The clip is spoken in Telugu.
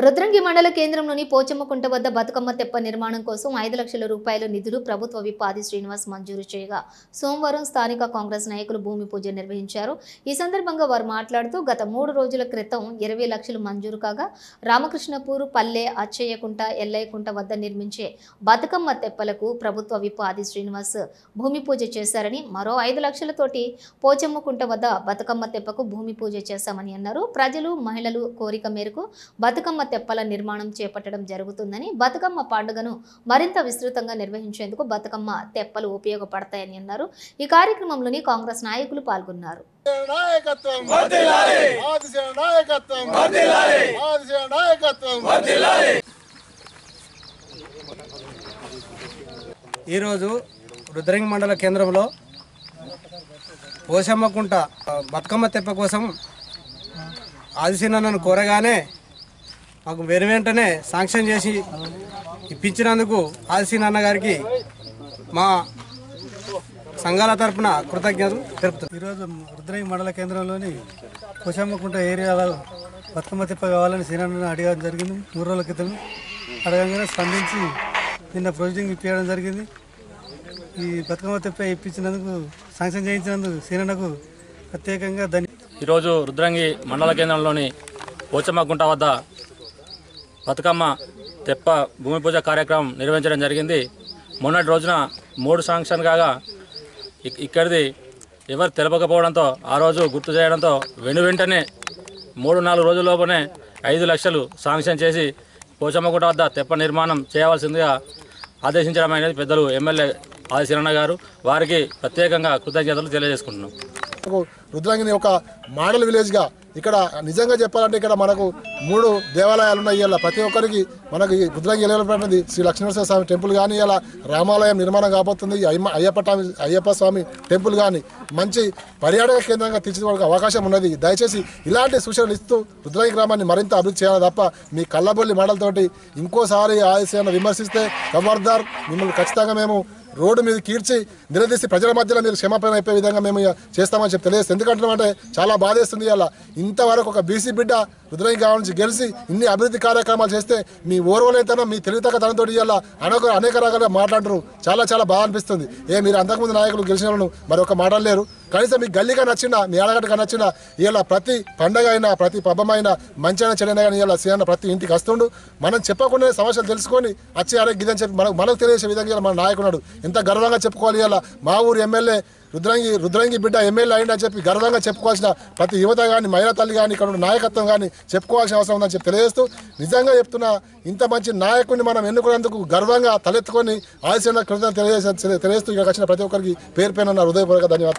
రుద్రంగి మండల కేంద్రంలోని పోచమ్మకుంట వద్ద బతుకమ్మ తెప్ప నిర్మాణం కోసం 5 లక్షల రూపాయల నిధులు ప్రభుత్వ విప్ ఆది శ్రీనివాస్ మంజూరు చేయగా సోమవారం స్థానిక కాంగ్రెస్ నాయకులు భూమి పూజ నిర్వహించారు। ఈ సందర్భంగా వారు మాట్లాడుతూ గత 3 రోజుల క్రితం 20 లక్షలు మంజూరు కాగా రామకృష్ణపూర్ పల్లె అచ్చయ్యకుంట ఎల్లయ్యకుంట వద్ద నిర్మించే బతుకమ్మ తెప్పలకు ప్రభుత్వ విప్ ఆది శ్రీనివాస్ భూమి పూజ చేశారని మరో 5 లక్షలతోటి పోచమ్మకుంట వద్ద బతుకమ్మ తెప్పకు భూమి పూజ చేశామని అన్నారు। ప్రజలు మహిళలు కోరిక మేరకు బతుకమ్మ తెప్పల నిర్మాణం చేపట్టడం జరుగుతుందని బతుకమ్మ పండుగను మరింత విస్తృతంగా నిర్వహించేందుకు బతుకమ్మ తెప్పలు ఉపయోగపడతాయని అన్నారు। ఈ కార్యక్రమంలోని కాంగ్రెస్ నాయకులు పాల్గొన్నారు। ఈరోజు రుద్రంగి మండల కేంద్రంలో పోచమ్మకుంట బతుకమ్మ తెప్ప కోసం ఆదిశీనన్నను కోరగానే మాకు వెంటనే శాంక్షన్ చేసి ఇప్పించినందుకు ఆదిశీనన్న గారికి మా సంఘాల తరపున కృతజ్ఞతలు తెలుపుతున్నాం। ఈరోజు రుద్రంగి మండల కేంద్రంలోని పోచమ్మకుంట ఏరియాలో బతుకమ్మ తెప్ప కావాలని సీనన్నను అడగడం జరిగింది। 3 రోజుల క్రితం అడగంగానే స్పందించి నిన్న ప్రొసీడింగ్ ఇప్పించడం జరిగింది। ఈ బతుకమ్మ తెప్ప ఇప్పించినందుకు శాంక్షన్ చేయించినందుకు సీనన్నకు ప్రత్యేకంగా ఈరోజు రుద్రంగి మండల కేంద్రంలోని పోచమ్మకుంట వద్ద బతుకమ్మ తెప్ప భూమి పూజ కార్యక్రమం నిర్వహించడం జరిగింది। మొన్నటి రోజున 3 శాంక్షన్ కాగా ఇక్కడిది ఎవరు తెలపకపోవడంతో ఆ రోజు గుర్తు చేయడంతో వెంటనే 3-4 రోజుల్లోనే 5 లక్షలు శాంక్షన్ చేసి పోచమ్మకుంట వద్ద తెప్ప నిర్మాణం చేయవలసిందిగా ఆదేశించడం అనేది పెద్దలు ఎమ్మెల్యే ఆది శ్రీనివాస్ గారు, వారికి ప్రత్యేకంగా కృతజ్ఞతలు తెలియజేసుకుంటున్నాం। రుద్రంగిని ఒక మోడల్ విలేజ్గా ఇక్కడ నిజంగా చెప్పాలంటే ఇక్కడ మనకు 3 దేవాలయాలు ఉన్నాయి। ఇలా ప్రతి ఒక్కరికి మనకి రుద్రంగి వెళ్ళబడినది శ్రీ లక్ష్మీనరసింహ స్వామి టెంపుల్ కానీ, ఇలా రామాలయం నిర్మాణం కాబోతుంది, అయ్యప్ప స్వామి టెంపుల్ కానీ మంచి పర్యాటక కేంద్రంగా తీర్చిదిద్దడానికి అవకాశం ఉన్నది। దయచేసి ఇలాంటి సూచనలు ఇస్తూ రుద్రంగి గ్రామాన్ని మరింత అభివృద్ధి చేయాలి తప్ప మీ కళ్ళబొల్లి మాటలతోటి ఇంకోసారి ఆలస్యాన్ని విమర్శిస్తే ఖబర్దార్ మిమ్మల్ని ఖచ్చితంగా మేము రోడ్డు మీద కీడ్చి నిలదీసి ప్రజల మధ్యలో మీరు క్షమాపణ అయిపోయే విధంగా మేము చేస్తామని చెప్పి తెలియజేస్తాం। ఎందుకంటే చాలా బాధేస్తుంది, అలా ఇంతవరకు ఒక బీసీ బిడ్డ రుద్రంగి గ్రామం నుంచి గెలిచి ఇన్ని అభివృద్ధి కార్యక్రమాలు చేస్తే మీ ఓర్వలేతనం మీ తెలివితేటతనంతో ఇలా అనేక రకాలుగా మాట్లాడుతున్నారు। చాలా బాధ అనిపిస్తుంది। మీరు అంతకుముందు నాయకులు గెలిచిన వాళ్ళను మరొక మాట్లాడలేరు, కనీసం మీ గల్లీగా నచ్చిన మీ ఆడగట్టుగా నచ్చిన ఇలా ప్రతి పండగ అయినా ప్రతి పబ్బమైనా మంచి చెడైనా కానీ ఇలా సీఎం ప్రతి ఇంటికి వస్తుండు। మనం చెప్పకుండా సమస్యలు తెలుసుకొని వచ్చి గిదని చెప్పి మనకు తెలియజేసే విధంగా మన నాయకున్నాడు ఎంత గర్వంగా చెప్పుకోవాలి। ఇలా మా ఊరు ఎమ్మెల్యే రుద్రంగి బిడ్డ ఎమ్మెల్యే అయిందని చెప్పి గర్వంగా చెప్పుకోవాల్సిన ప్రతి యువత కానీ మహిళా తల్లి కానీ ఇక్కడ ఉన్న నాయకత్వం కానీ చెప్పుకోవాల్సిన అవసరం ఉందని చెప్పి తెలియజేస్తూ నిజంగా చెప్తున్నా ఇంత మంచి నాయకుడిని మనం ఎన్నుకున్నందుకు గర్వంగా తలెత్తుకొని ఆశీర్వాద కృతజ్ఞతలు తెలియజేస్తూ ఇక్కడ వచ్చిన ప్రతి ఒక్కరికి పేరు పైన హృదయపూర్వక ధన్యవాదాలు।